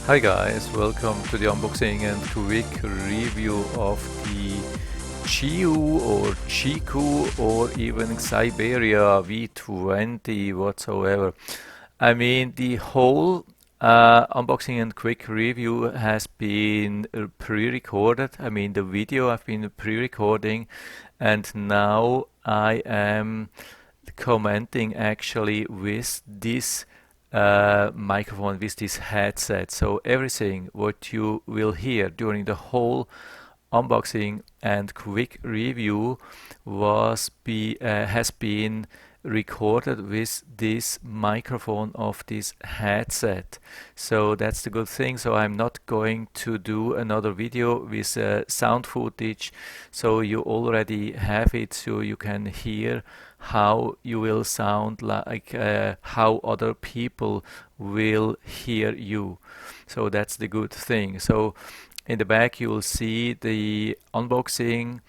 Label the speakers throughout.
Speaker 1: Hi guys, welcome to the unboxing and quick review of the Jeecoo or Jeecoo or even XIBERIA V20 whatsoever. I mean, the whole unboxing and quick review has been pre-recorded. I mean, the video I've been pre-recording, and now I am commenting actually with this microphone, with this headset. So everything what you will hear during the whole unboxing and quick review has been recorded with this microphone of this headset. So that's the good thing. So I'm not going to do another video with sound footage. So you already have it, so you can hear how you will sound, like how other people will hear you. So that's the good thing. So in the back you will see the unboxing,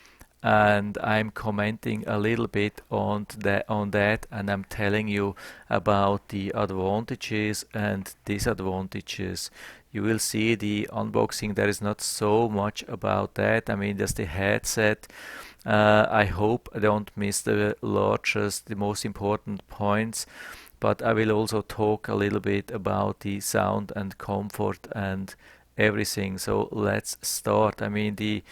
Speaker 1: and I'm commenting a little bit on that, and I'm telling you about the advantages and disadvantages. You will see the unboxing. There is not so much about that. I mean, just the headset. I hope I don't miss the most important points, but I will also talk a little bit about the sound and comfort and everything. So let's start. I mean, the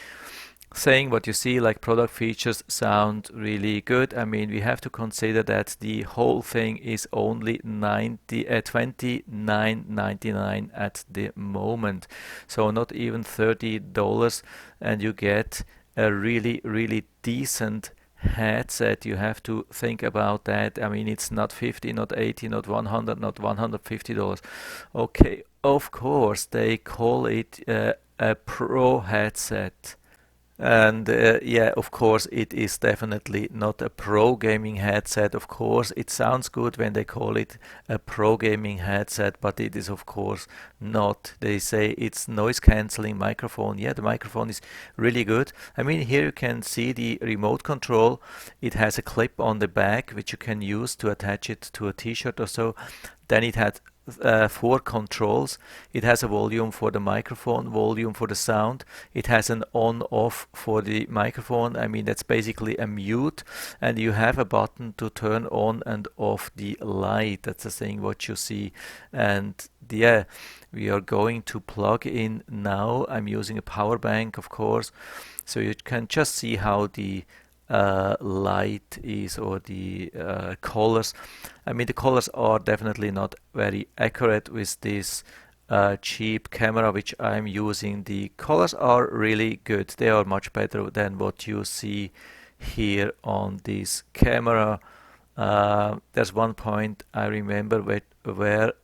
Speaker 1: saying what you see, like product features, sound really good. I mean, we have to consider that the whole thing is only 29.99 at the moment, so not even $30, and you get a really decent headset. You have to think about that. I mean, it's not 50, not 80, not 100, not $150. Okay, of course they call it a pro headset. And yeah, of course, it is definitely not a pro gaming headset. Of course, it sounds good when they call it a pro gaming headset, but it is, of course, not. They say it's noise cancelling microphone. Yeah, the microphone is really good. I mean, here you can see the remote control. It has a clip on the back which you can use to attach it to a t-shirt or so. Then it had four controls. It has a volume for the microphone, volume for the sound. It has an on-off for the microphone. I mean, that's basically a mute. And you have a button to turn on and off the light. That's the thing what you see. And yeah, we are going to plug in now. I'm using a power bank, of course. So you can just see how the light is, or the colors. I mean, the colors are definitely not very accurate with this cheap camera which I'm using. The colors are really good. They are much better than what you see here on this camera. There's one point I remember where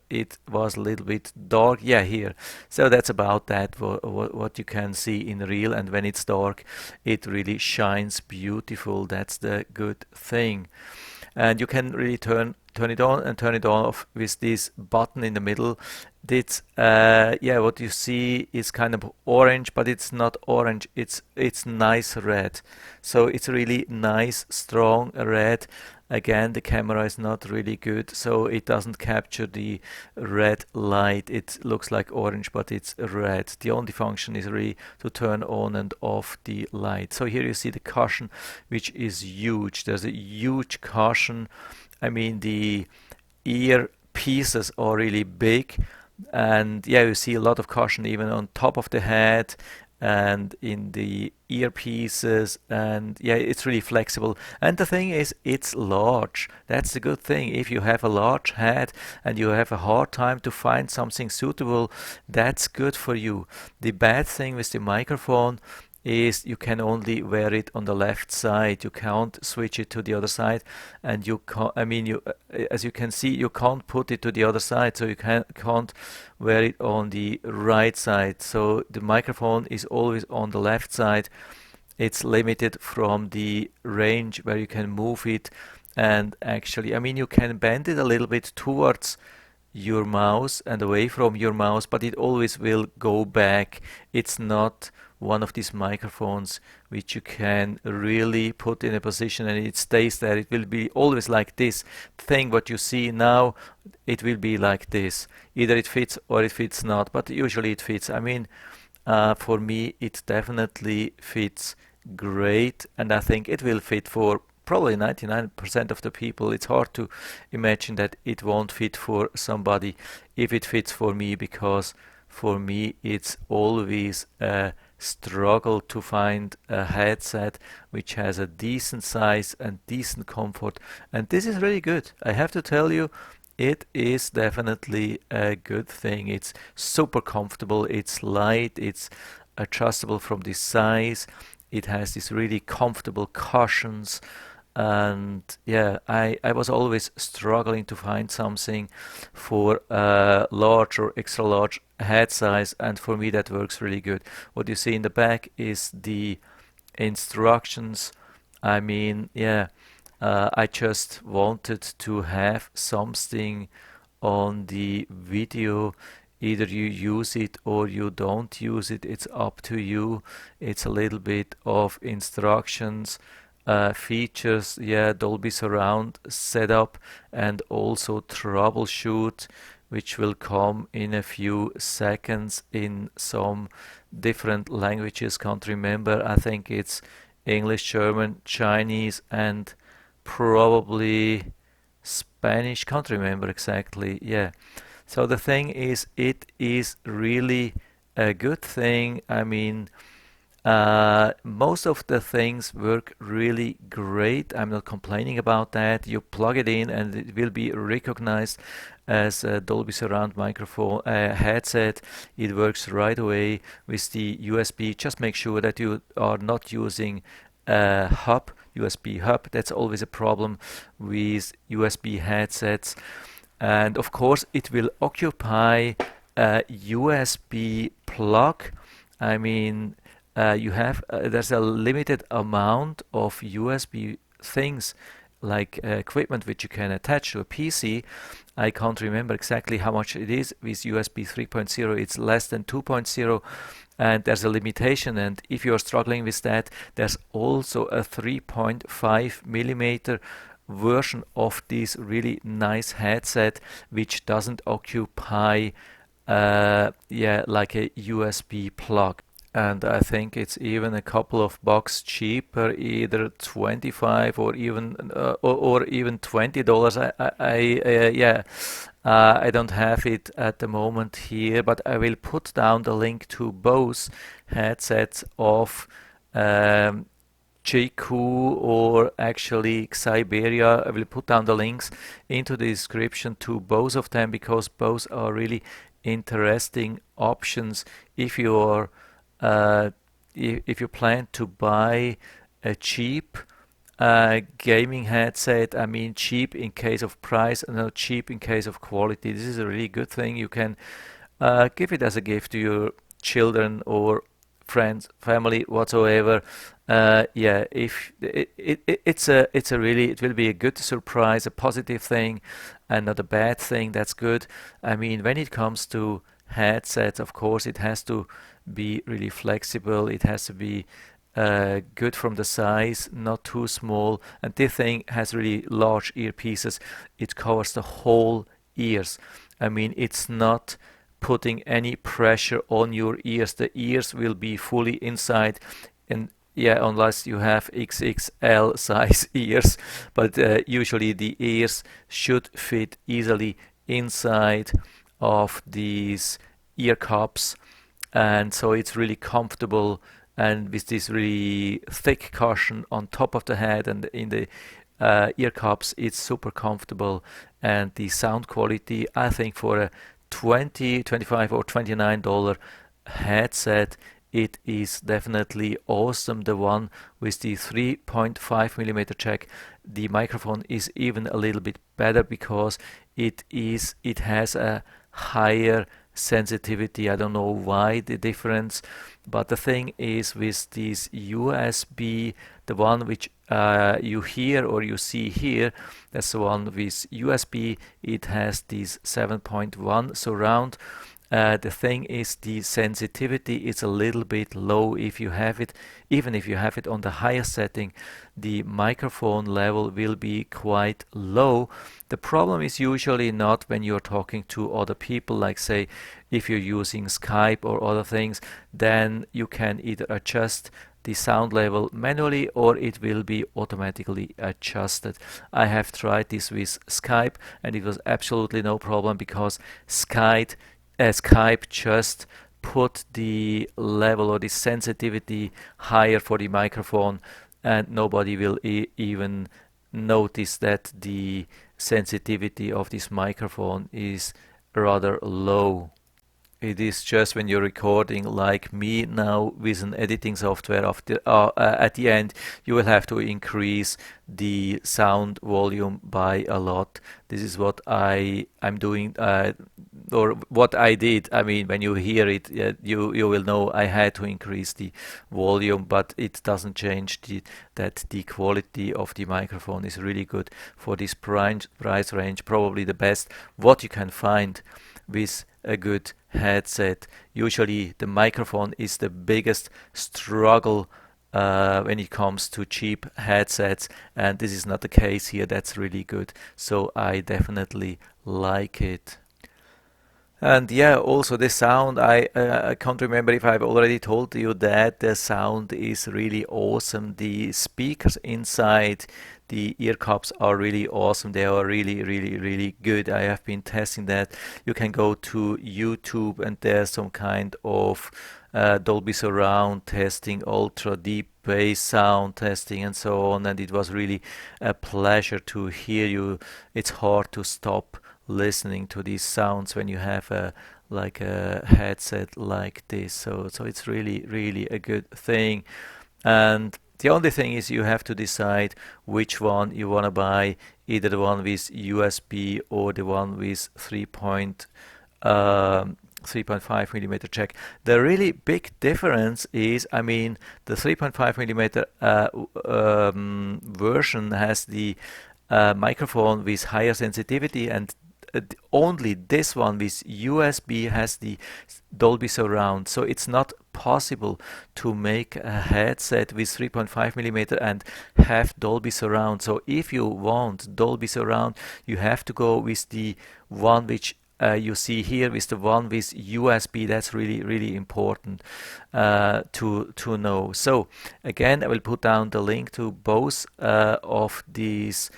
Speaker 1: it was a little bit dark. Yeah, here. So that's about that, what you can see in real, and when it's dark, it really shines beautiful. That's the good thing. And you can really turn it on and turn it off with this button in the middle. It's yeah, what you see is kind of orange, but it's not orange. It's nice red. So it's really nice, strong red. Again, the camera is not really good, so it doesn't capture the red light. It looks like orange, but it's red. The only function is really to turn on and off the light. So here you see the cushion, which is huge. There's a huge cushion. I mean, the ear pieces are really big, and yeah, you see a lot of cushion even on top of the head and in the earpieces, and yeah, it's really flexible. And the thing is, it's large. That's the good thing. If you have a large head and you have a hard time to find something suitable, that's good for you. The bad thing with the microphone is you can only wear it on the left side. You can't switch it to the other side, and you can't, I mean, as you can see, you can't put it to the other side, so you can't wear it on the right side. So the microphone is always on the left side. It's limited from the range where you can move it, and actually, I mean, you can bend it a little bit towards your mouse and away from your mouse, but it always will go back. It's not one of these microphones which you can really put in a position and it stays there. It will be always like this thing what you see now. It will be like this. Either it fits or it fits not, but usually it fits. I mean, for me, it definitely fits great, and I think it will fit for probably 99% of the people. It's hard to imagine that it won't fit for somebody if it fits for me, because for me it's always a struggle to find a headset which has a decent size and decent comfort, and this is really good. I have to tell you, it is definitely a good thing. It's super comfortable, it's light, it's adjustable from the size, it has these really comfortable cushions, and yeah, I was always struggling to find something for a large or extra large head size, and for me that works really good. What you see in the back is the instructions. I mean, yeah, I just wanted to have something on the video. Either you use it or you don't use it. It's up to you. It's a little bit of instructions, features, yeah, Dolby Surround setup, and also troubleshoot, which will come in a few seconds in some different languages. Can't remember. I think it's English, German, Chinese, and probably Spanish. Can't remember exactly. Yeah. So the thing is, it is really a good thing. I mean, most of the things work really great. I'm not complaining about that. You plug it in and it will be recognized as a Dolby Surround microphone headset. It works right away with the USB. Just make sure that you are not using a hub, USB hub. That's always a problem with USB headsets. And of course, it will occupy a USB plug. I mean, you have there's a limited amount of USB things like equipment which you can attach to a PC. I can't remember exactly how much it is. With USB 3.0 it's less than 2.0, and there's a limitation, and if you're struggling with that, there's also a 3.5 millimeter version of this really nice headset which doesn't occupy yeah, like a USB plug. And I think it's even a couple of bucks cheaper, either 25 or even or even $20. Yeah, I don't have it at the moment here, but I will put down the link to both headsets of um, Jeecoo or actually XIBERIA. I will put down the links into the description to both of them, because both are really interesting options if you are uh, if you plan to buy a cheap gaming headset. I mean cheap in case of price and not cheap in case of quality. This is a really good thing. You can give it as a gift to your children or friends, family, whatsoever. Yeah, if it's a really, it will be a good surprise, a positive thing, and not a bad thing. That's good. I mean, when it comes to headsets, of course, it has to be really flexible. It has to be good from the size, not too small. And this thing has really large earpieces. It covers the whole ears. I mean, it's not putting any pressure on your ears. The ears will be fully inside, and yeah, unless you have XXL size ears, but usually the ears should fit easily inside of these ear cups, and so it's really comfortable, and with this really thick cushion on top of the head and in the ear cups, it's super comfortable. And the sound quality, I think for a 20, 25 or $29 headset, it is definitely awesome. The one with the 3.5 millimeter jack, the microphone is even a little bit better because it has a higher sensitivity. I don't know why the difference, but the thing is with these USB, The one which you hear or you see here, that's the one with USB. It has this 7.1 surround. The thing is, the sensitivity is a little bit low if you have it. Even if you have it on the higher setting, the microphone level will be quite low. The problem is usually not when you're talking to other people, like say if you're using Skype or other things, then you can either adjust the sound level manually or it will be automatically adjusted. I have tried this with Skype and it was absolutely no problem, because Skype just put the level or the sensitivity higher for the microphone, and nobody will even notice that the sensitivity of this microphone is rather low. It is just when you're recording like me now with an editing software, at the end you will have to increase the sound volume by a lot. This is what I'm doing, or what I did. I mean, when you hear it, you will know I had to increase the volume, but it doesn't change that the quality of the microphone is really good for this price range. Probably the best what you can find with a good headset. Usually the microphone is the biggest struggle when it comes to cheap headsets, and this is not the case here. That's really good, so I definitely like it. And yeah, also the sound, I can't remember if I've already told you that the sound is really awesome. The speakers inside the ear cups are really awesome. They are really, really, really good. I have been testing that. You can go to YouTube and there's some kind of Dolby Surround testing, ultra deep bass sound testing, and so on. And it was really a pleasure to hear you. It's hard to stop listening to these sounds when you have a headset like this. So it's really, really a good thing. And the only thing is you have to decide which one you want to buy, either the one with USB or the one with 3.5 millimeter jack. The really big difference is, I mean, the 3.5 millimeter version has the microphone with higher sensitivity, and only this one with USB has the Dolby Surround. So it's not possible to make a headset with 3.5 millimeter and have Dolby Surround. So if you want Dolby Surround, you have to go with the one which you see here, with the one with USB. That's really, really important to know. So again, I will put down the link to both of these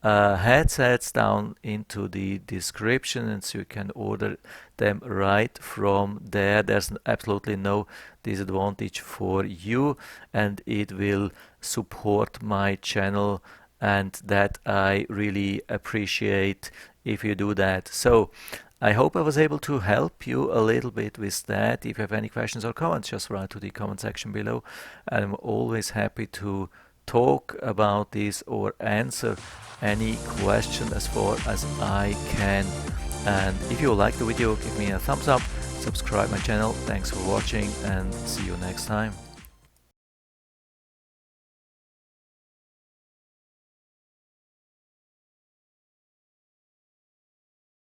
Speaker 1: headsets down into the description, and so you can order them right from there. There's absolutely no disadvantage for you, and it will support my channel, and that I really appreciate if you do that. So I hope I was able to help you a little bit with that. If you have any questions or comments, just write to the comment section below. I'm always happy to talk about this or answer any question as far as I can. And if you like the video, give me a thumbs up, subscribe my channel. Thanks for watching, and see you next time.